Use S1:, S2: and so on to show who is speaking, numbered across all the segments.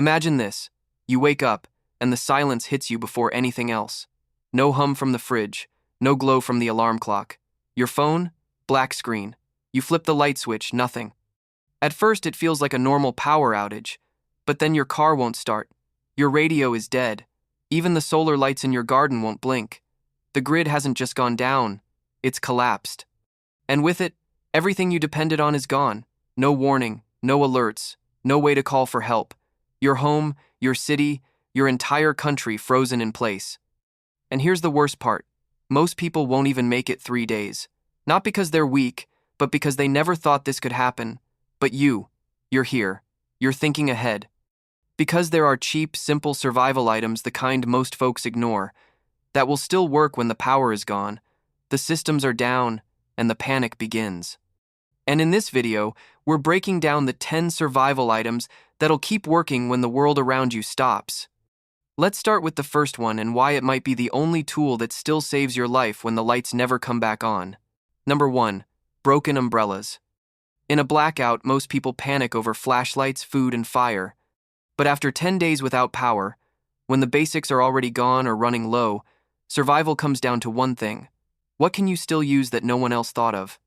S1: Imagine this. You wake up, and the silence hits you before anything else. No hum from the fridge, no glow from the alarm clock. Your phone? Black screen. You flip the light switch, nothing. At first it feels like a normal power outage, but then your car won't start. Your radio is dead. Even the solar lights in your garden won't blink. The grid hasn't just gone down, it's collapsed. And with it, everything you depended on is gone. No warning, no alerts, no way to call for help. Your home, your city, your entire country frozen in place. And here's the worst part. Most people won't even make it 3 days. Not because they're weak, but because they never thought this could happen. But you're here. You're thinking ahead. Because there are cheap, simple survival items, the kind most folks ignore, that will still work when the power is gone, the systems are down, and the panic begins. And in this video, we're breaking down the 10 survival items that'll keep working when the world around you stops. Let's start with the first one and why it might be the only tool that still saves your life when the lights never come back on. Number 1. Broken umbrellas. In a blackout, most people panic over flashlights, food, and fire. But after 10 days without power, when the basics are already gone or running low, survival comes down to one thing. What can you still use that no one else thought of?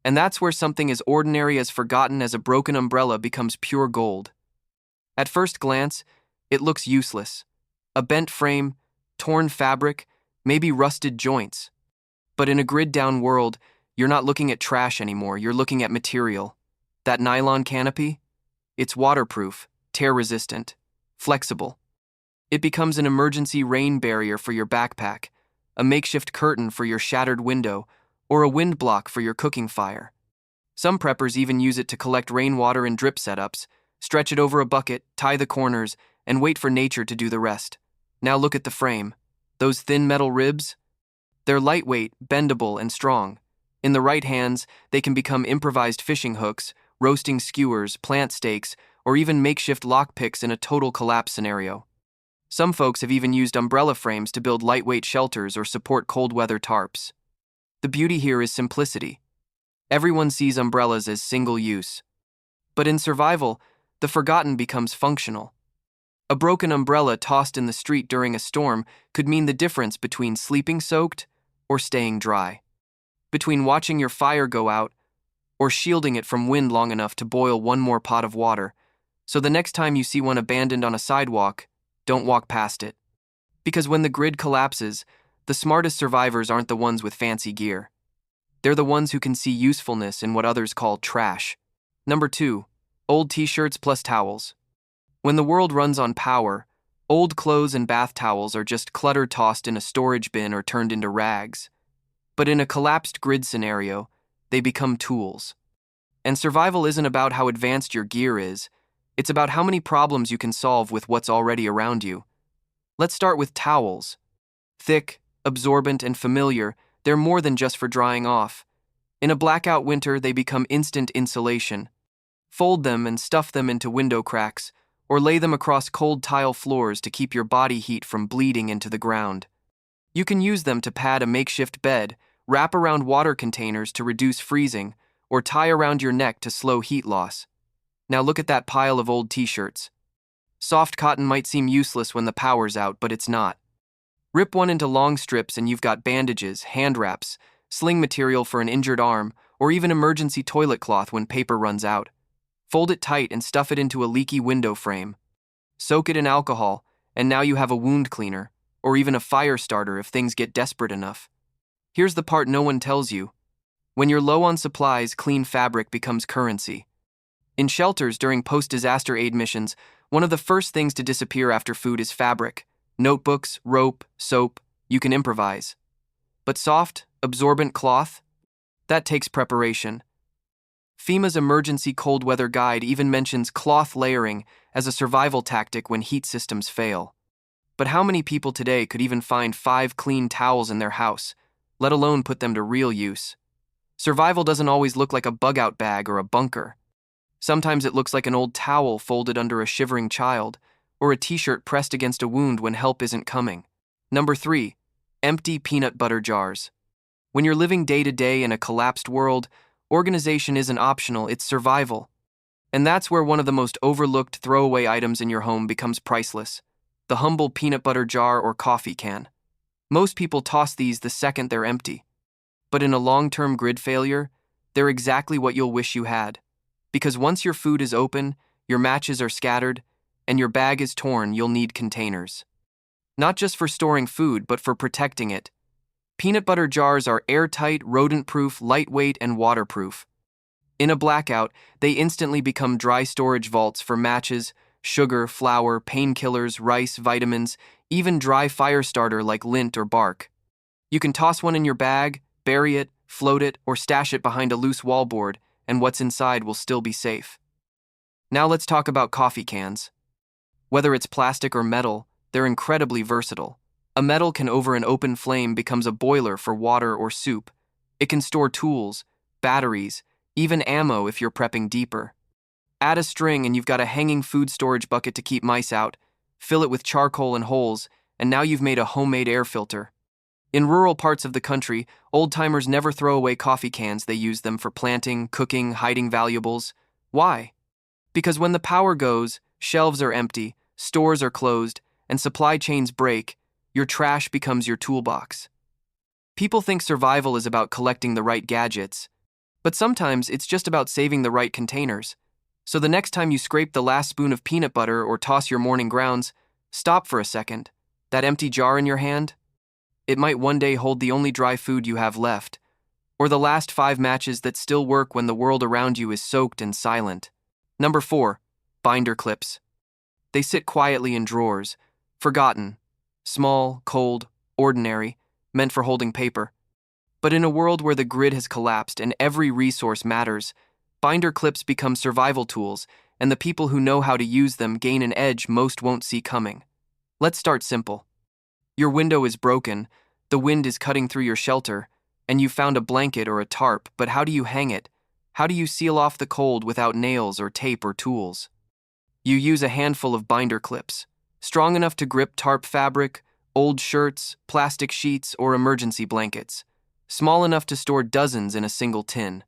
S1: And that's where something as ordinary as forgotten as a broken umbrella becomes pure gold. At first glance, it looks useless. A bent frame, torn fabric, maybe rusted joints. But in a grid-down world, you're not looking at trash anymore, you're looking at material. That nylon canopy? It's waterproof, tear-resistant, flexible. It becomes an emergency rain barrier for your backpack, a makeshift curtain for your shattered window, or a wind block for your cooking fire. Some preppers even use it to collect rainwater in drip setups, stretch it over a bucket, tie the corners, and wait for nature to do the rest. Now look at the frame. Those thin metal ribs? They're lightweight, bendable, and strong. In the right hands, they can become improvised fishing hooks, roasting skewers, plant stakes, or even makeshift lockpicks in a total collapse scenario. Some folks have even used umbrella frames to build lightweight shelters or support cold weather tarps. The beauty here is simplicity. Everyone sees umbrellas as single use. But in survival, the forgotten becomes functional. A broken umbrella tossed in the street during a storm could mean the difference between sleeping soaked or staying dry. Between watching your fire go out or shielding it from wind long enough to boil one more pot of water. So the next time you see one abandoned on a sidewalk, don't walk past it. Because when the grid collapses, the smartest survivors aren't the ones with fancy gear. They're the ones who can see usefulness in what others call trash. Number 2. Old t-shirts plus towels. When the world runs on power, old clothes and bath towels are just clutter tossed in a storage bin or turned into rags. But in a collapsed grid scenario, they become tools. And survival isn't about how advanced your gear is, it's about how many problems you can solve with what's already around you. Let's start with towels. Thick, absorbent, and familiar, they're more than just for drying off. In a blackout winter, they become instant insulation. Fold them and stuff them into window cracks, or lay them across cold tile floors to keep your body heat from bleeding into the ground. You can use them to pad a makeshift bed, wrap around water containers to reduce freezing, or tie around your neck to slow heat loss. Now look at that pile of old t-shirts. Soft cotton might seem useless when the power's out, but it's not. Rip one into long strips and you've got bandages, hand wraps, sling material for an injured arm, or even emergency toilet cloth when paper runs out. Fold it tight and stuff it into a leaky window frame. Soak it in alcohol, and now you have a wound cleaner, or even a fire starter if things get desperate enough. Here's the part no one tells you. When you're low on supplies, clean fabric becomes currency. In shelters during post-disaster aid missions, one of the first things to disappear after food is fabric. Notebooks, rope, soap, you can improvise. But soft, absorbent cloth? That takes preparation. FEMA's emergency cold weather guide even mentions cloth layering as a survival tactic when heat systems fail. But how many people today could even find 5 clean towels in their house, let alone put them to real use? Survival doesn't always look like a bug-out bag or a bunker. Sometimes it looks like an old towel folded under a shivering child, or a t-shirt pressed against a wound when help isn't coming. Number 3. Empty peanut butter jars. When you're living day to day in a collapsed world, organization isn't optional, it's survival. And that's where one of the most overlooked throwaway items in your home becomes priceless: the humble peanut butter jar or coffee can. Most people toss these the second they're empty. But in a long-term grid failure, they're exactly what you'll wish you had. Because once your food is open, your matches are scattered, and your bag is torn, you'll need containers. Not just for storing food, but for protecting it. Peanut butter jars are airtight, rodent-proof, lightweight, and waterproof. In a blackout, they instantly become dry storage vaults for matches, sugar, flour, painkillers, rice, vitamins, even dry fire starter like lint or bark. You can toss one in your bag, bury it, float it, or stash it behind a loose wallboard, and what's inside will still be safe. Now let's talk about coffee cans. Whether it's plastic or metal, they're incredibly versatile. A metal can over an open flame becomes a boiler for water or soup. It can store tools, batteries, even ammo if you're prepping deeper. Add a string and you've got a hanging food storage bucket to keep mice out. Fill it with charcoal and holes, and now you've made a homemade air filter. In rural parts of the country, old-timers never throw away coffee cans. They use them for planting, cooking, hiding valuables. Why? Because when the power goes, shelves are empty, stores are closed, and supply chains break, your trash becomes your toolbox. People think survival is about collecting the right gadgets, but sometimes it's just about saving the right containers. So the next time you scrape the last spoon of peanut butter or toss your morning grounds, stop for a second. That empty jar in your hand? It might one day hold the only dry food you have left, or the last 5 matches that still work when the world around you is soaked and silent. Number 4, binder clips. They sit quietly in drawers, forgotten, small, cold, ordinary, meant for holding paper. But in a world where the grid has collapsed and every resource matters, binder clips become survival tools, and the people who know how to use them gain an edge most won't see coming. Let's start simple. Your window is broken, the wind is cutting through your shelter, and you found a blanket or a tarp, but how do you hang it? How do you seal off the cold without nails or tape or tools? You use a handful of binder clips, strong enough to grip tarp fabric, old shirts, plastic sheets, or emergency blankets, small enough to store dozens in a single tin.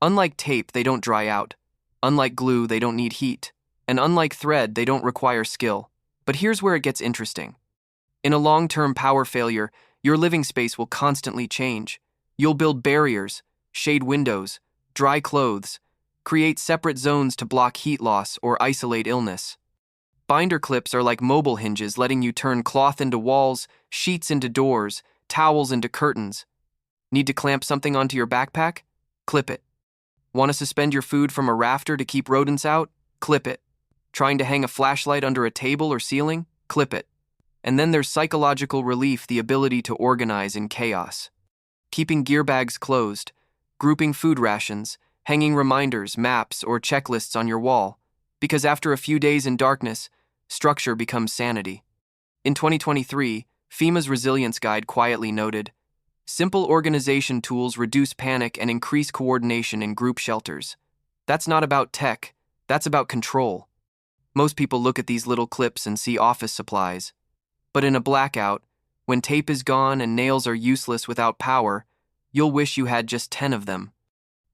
S1: Unlike tape, they don't dry out. Unlike glue, they don't need heat. And unlike thread, they don't require skill. But here's where it gets interesting. In a long-term power failure, your living space will constantly change. You'll build barriers, shade windows, dry clothes, create separate zones to block heat loss or isolate illness. Binder clips are like mobile hinges, letting you turn cloth into walls, sheets into doors, towels into curtains. Need to clamp something onto your backpack? Clip it. Want to suspend your food from a rafter to keep rodents out? Clip it. Trying to hang a flashlight under a table or ceiling? Clip it. And then there's psychological relief, the ability to organize in chaos. Keeping gear bags closed, grouping food rations, hanging reminders, maps, or checklists on your wall. Because after a few days in darkness, structure becomes sanity. In 2023, FEMA's Resilience Guide quietly noted, simple organization tools reduce panic and increase coordination in group shelters. That's not about tech, that's about control. Most people look at these little clips and see office supplies. But in a blackout, when tape is gone and nails are useless without power, you'll wish you had just 10 of them.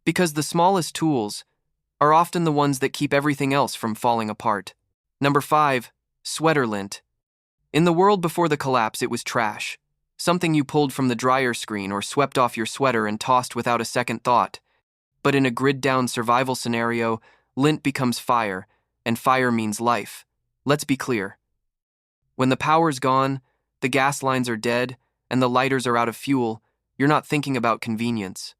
S1: Because the smallest tools are often the ones that keep everything else from falling apart. Number 5, sweater lint. In the world before the collapse, it was trash. Something you pulled from the dryer screen or swept off your sweater and tossed without a second thought. But in a grid-down survival scenario, lint becomes fire, and fire means life. Let's be clear. When the power's gone, the gas lines are dead, and the lighters are out of fuel, you're not thinking about convenience.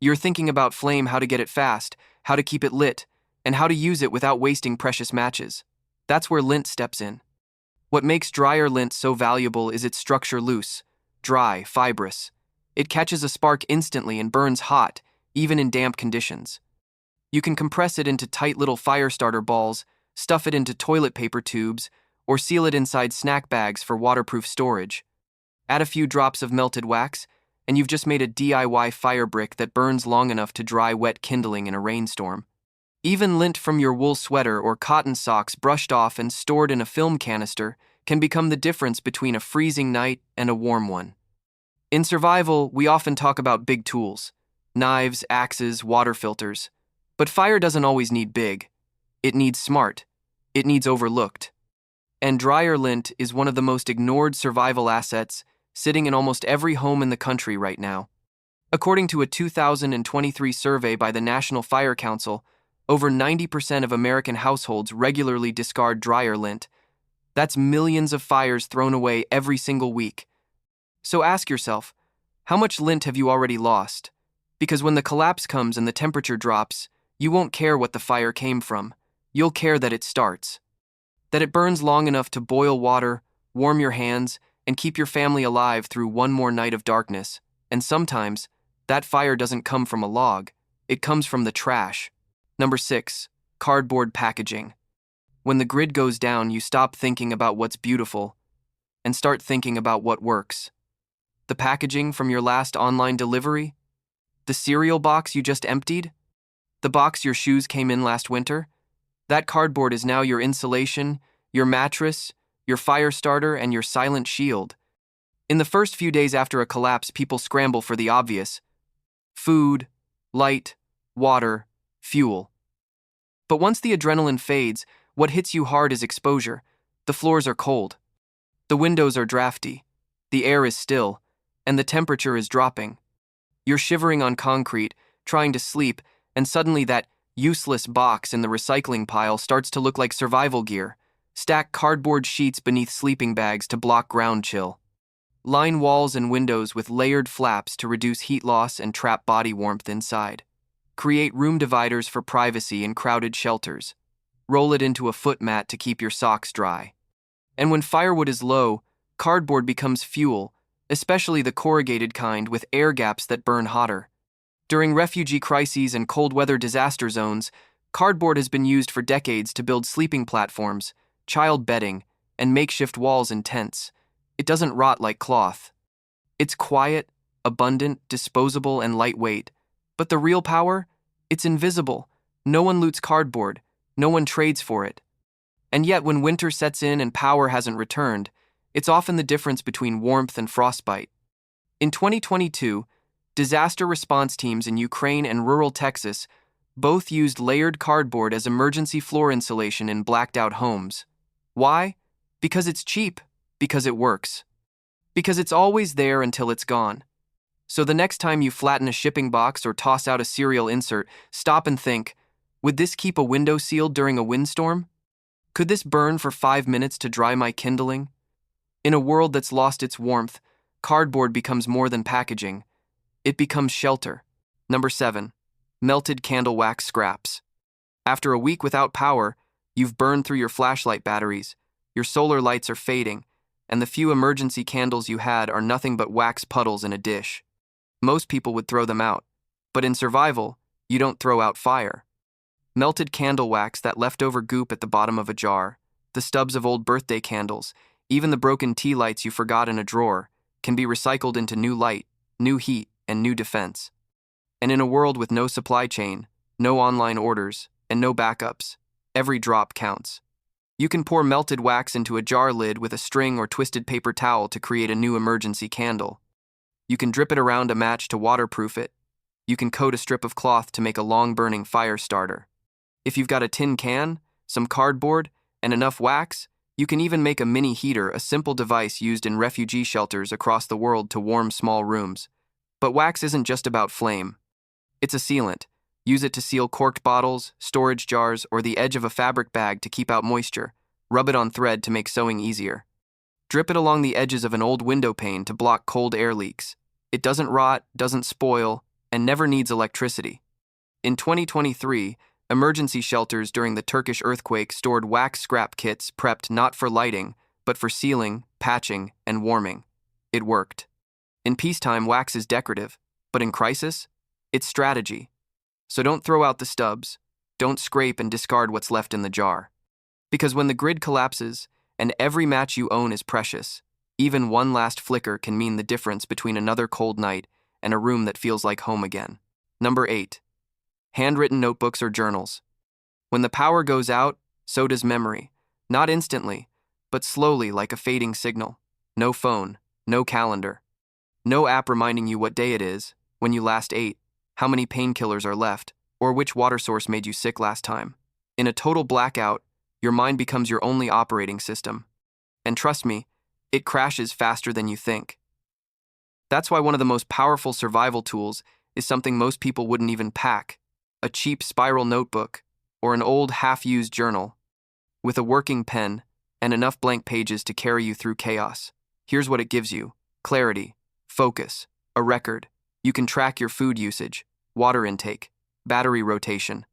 S1: You're thinking about flame, how to get it fast, how to keep it lit, and how to use it without wasting precious matches. That's where lint steps in. What makes dryer lint so valuable is its structure: loose, dry, fibrous. It catches a spark instantly and burns hot, even in damp conditions. You can compress it into tight little fire starter balls, stuff it into toilet paper tubes, or seal it inside snack bags for waterproof storage. Add a few drops of melted wax, and you've just made a DIY fire brick that burns long enough to dry wet kindling in a rainstorm. Even lint from your wool sweater or cotton socks brushed off and stored in a film canister can become the difference between a freezing night and a warm one. In survival, we often talk about big tools: knives, axes, water filters. But fire doesn't always need big. It needs smart. It needs overlooked. And dryer lint is one of the most ignored survival assets sitting in almost every home in the country right now. According to a 2023 survey by the National Fire Council, over 90% of American households regularly discard dryer lint. That's millions of fires thrown away every single week. So ask yourself, how much lint have you already lost? Because when the collapse comes and the temperature drops, you won't care what the fire came from. You'll care that it starts. That it burns long enough to boil water, warm your hands, and keep your family alive through one more night of darkness. And sometimes, that fire doesn't come from a log. It comes from the trash. Number 6, cardboard packaging. When the grid goes down, you stop thinking about what's beautiful and start thinking about what works. The packaging from your last online delivery? The cereal box you just emptied? The box your shoes came in last winter? That cardboard is now your insulation, your mattress, your fire starter, and your silent shield. In the first few days after a collapse, people scramble for the obvious: food, light, water, fuel. But once the adrenaline fades, what hits you hard is exposure. The floors are cold. The windows are drafty. The air is still, and the temperature is dropping. You're shivering on concrete, trying to sleep, and suddenly that useless box in the recycling pile starts to look like survival gear. Stack cardboard sheets beneath sleeping bags to block ground chill. Line walls and windows with layered flaps to reduce heat loss and trap body warmth inside. Create room dividers for privacy in crowded shelters. Roll it into a foot mat to keep your socks dry. And when firewood is low, cardboard becomes fuel, especially the corrugated kind with air gaps that burn hotter. During refugee crises and cold weather disaster zones, cardboard has been used for decades to build sleeping platforms, child bedding, and makeshift walls and tents. It doesn't rot like cloth. It's quiet, abundant, disposable, and lightweight. But the real power? It's invisible. No one loots cardboard. No one trades for it. And yet, when winter sets in and power hasn't returned, it's often the difference between warmth and frostbite. In 2022, disaster response teams in Ukraine and rural Texas both used layered cardboard as emergency floor insulation in blacked-out homes. Why? Because it's cheap. Because it works. Because it's always there until it's gone. So the next time you flatten a shipping box or toss out a cereal insert, stop and think, would this keep a window sealed during a windstorm? Could this burn for 5 minutes to dry my kindling? In a world that's lost its warmth, cardboard becomes more than packaging. It becomes shelter. Number 7, melted candle wax scraps. After a week without power, you've burned through your flashlight batteries, your solar lights are fading, and the few emergency candles you had are nothing but wax puddles in a dish. Most people would throw them out, but in survival, you don't throw out fire. Melted candle wax, that leftover goop at the bottom of a jar, the stubs of old birthday candles, even the broken tea lights you forgot in a drawer, can be recycled into new light, new heat, and new defense. And in a world with no supply chain, no online orders, and no backups, every drop counts. You can pour melted wax into a jar lid with a string or twisted paper towel to create a new emergency candle. You can drip it around a match to waterproof it. You can coat a strip of cloth to make a long-burning fire starter. If you've got a tin can, some cardboard, and enough wax, you can even make a mini heater, a simple device used in refugee shelters across the world to warm small rooms. But wax isn't just about flame. It's a sealant. Use it to seal corked bottles, storage jars, or the edge of a fabric bag to keep out moisture. Rub it on thread to make sewing easier. Drip it along the edges of an old window pane to block cold air leaks. It doesn't rot, doesn't spoil, and never needs electricity. In 2023, emergency shelters during the Turkish earthquake stored wax scrap kits prepped not for lighting, but for sealing, patching, and warming. It worked. In peacetime, wax is decorative, but in crisis, it's strategy. So don't throw out the stubs. Don't scrape and discard what's left in the jar. Because when the grid collapses, and every match you own is precious, even one last flicker can mean the difference between another cold night and a room that feels like home again. Number 8, handwritten notebooks or journals. When the power goes out, so does memory. Not instantly, but slowly, like a fading signal. No phone, no calendar. No app reminding you what day it is, when you last ate, how many painkillers are left, or which water source made you sick last time. In a total blackout, your mind becomes your only operating system. And trust me, it crashes faster than you think. That's why one of the most powerful survival tools is something most people wouldn't even pack: a cheap spiral notebook or an old half-used journal with a working pen and enough blank pages to carry you through chaos. Here's what it gives you: clarity, focus, a record. You can track your food usage, water intake, battery rotation,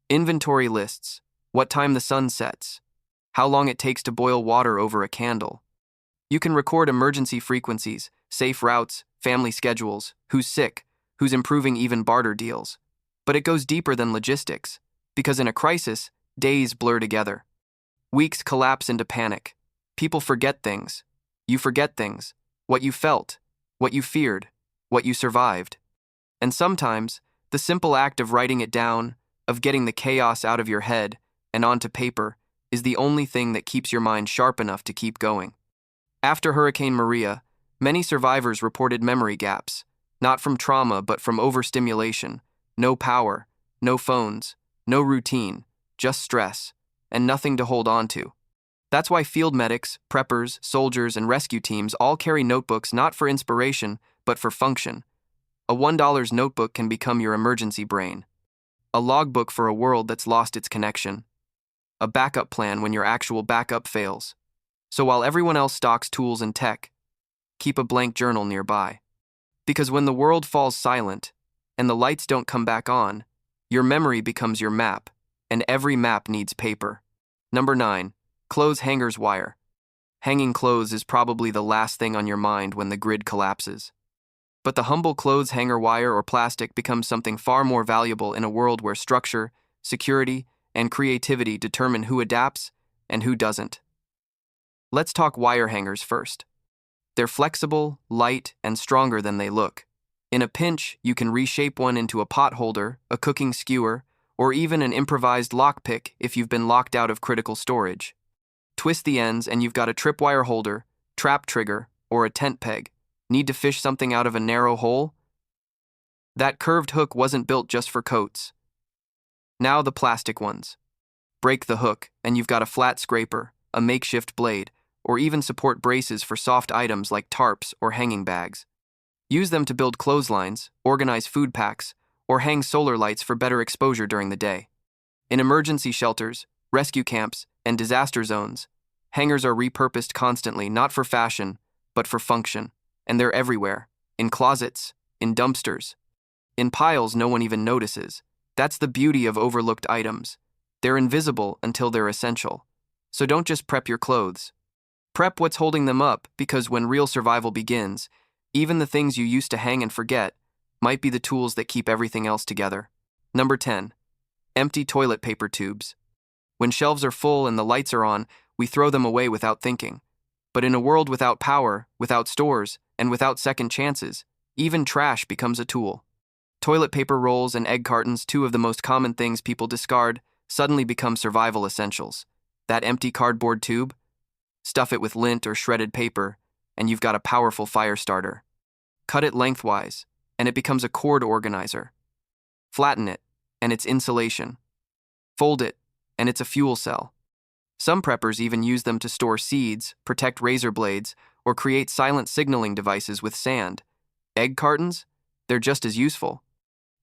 S1: inventory lists, what time the sun sets, how long it takes to boil water over a candle. You can record emergency frequencies, safe routes, family schedules, who's sick, who's improving, even barter deals. But it goes deeper than logistics, because in a crisis, days blur together. Weeks collapse into panic. People forget things. You forget things. What you felt, what you feared, what you survived. And sometimes, the simple act of writing it down, of getting the chaos out of your head and onto paper, is the only thing that keeps your mind sharp enough to keep going. After Hurricane Maria, many survivors reported memory gaps, not from trauma but from overstimulation. No power, no phones, no routine, just stress, and nothing to hold on to. That's why field medics, preppers, soldiers, and rescue teams all carry notebooks not for inspiration, but for function. A $1 notebook can become your emergency brain. A logbook for a world that's lost its connection. A backup plan when your actual backup fails. So while everyone else stocks tools and tech, keep a blank journal nearby. Because when the world falls silent and the lights don't come back on, your memory becomes your map, and every map needs paper. Number 9. Clothes hangers wire. Hanging clothes is probably the last thing on your mind when the grid collapses. But the humble clothes hanger wire or plastic becomes something far more valuable in a world where structure, security, and creativity determine who adapts and who doesn't. Let's talk wire hangers first. They're flexible, light, and stronger than they look. In a pinch, you can reshape one into a pot holder, a cooking skewer, or even an improvised lockpick if you've been locked out of critical storage. Twist the ends and you've got a tripwire holder, trap trigger, or a tent peg. Need to fish something out of a narrow hole? That curved hook wasn't built just for coats. Now the plastic ones. Break the hook and you've got a flat scraper, a makeshift blade, or even support braces for soft items like tarps or hanging bags. Use them to build clotheslines, organize food packs, or hang solar lights for better exposure during the day. In emergency shelters, rescue camps, and disaster zones, hangers are repurposed constantly, not for fashion, but for function. And they're everywhere: in closets, in dumpsters, in piles no one even notices. That's the beauty of overlooked items. They're invisible until they're essential. So don't just prep your clothes. Prep what's holding them up, because when real survival begins, even the things you used to hang and forget might be the tools that keep everything else together. Number 10. Empty toilet paper tubes. When shelves are full and the lights are on, we throw them away without thinking. But in a world without power, without stores, and without second chances, even trash becomes a tool. Toilet paper rolls and egg cartons, two of the most common things people discard, suddenly become survival essentials. That empty cardboard tube? Stuff it with lint or shredded paper, and you've got a powerful fire starter. Cut it lengthwise, and it becomes a cord organizer. Flatten it, and it's insulation. Fold it, and it's a fuel cell. Some preppers even use them to store seeds, protect razor blades, or create silent signaling devices with sand. Egg cartons? They're just as useful.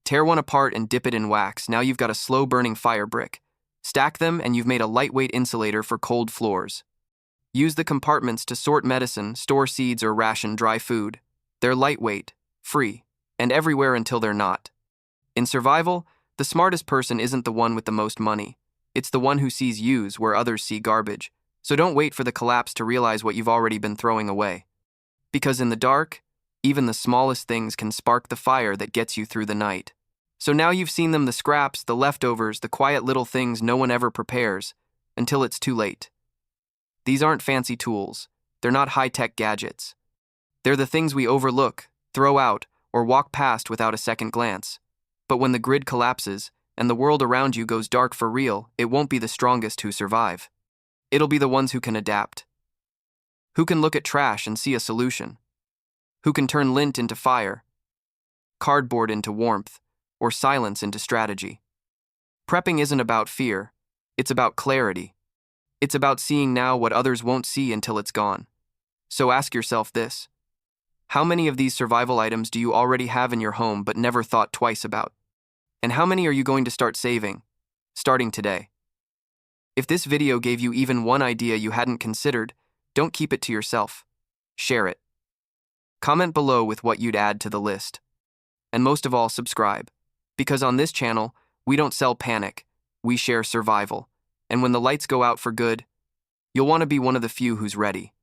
S1: Tear one apart and dip it in wax. Now you've got a slow-burning fire brick. Stack them and you've made a lightweight insulator for cold floors. Use the compartments to sort medicine, store seeds, or ration dry food. They're lightweight, free, and everywhere until they're not. In survival, the smartest person isn't the one with the most money. It's the one who sees use where others see garbage. So don't wait for the collapse to realize what you've already been throwing away. Because in the dark, even the smallest things can spark the fire that gets you through the night. So now you've seen them: the scraps, the leftovers, the quiet little things no one ever prepares, until it's too late. These aren't fancy tools. They're not high-tech gadgets. They're the things we overlook, throw out, or walk past without a second glance. But when the grid collapses, and the world around you goes dark for real, it won't be the strongest who survive. It'll be the ones who can adapt. Who can look at trash and see a solution. Who can turn lint into fire, cardboard into warmth, or silence into strategy. Prepping isn't about fear, it's about clarity. It's about seeing now what others won't see until it's gone. So ask yourself this: how many of these survival items do you already have in your home but never thought twice about? And how many are you going to start saving, starting today? If this video gave you even one idea you hadn't considered, don't keep it to yourself. Share it. Comment below with what you'd add to the list. And most of all, subscribe. Because on this channel, we don't sell panic, we share survival. And when the lights go out for good, you'll want to be one of the few who's ready.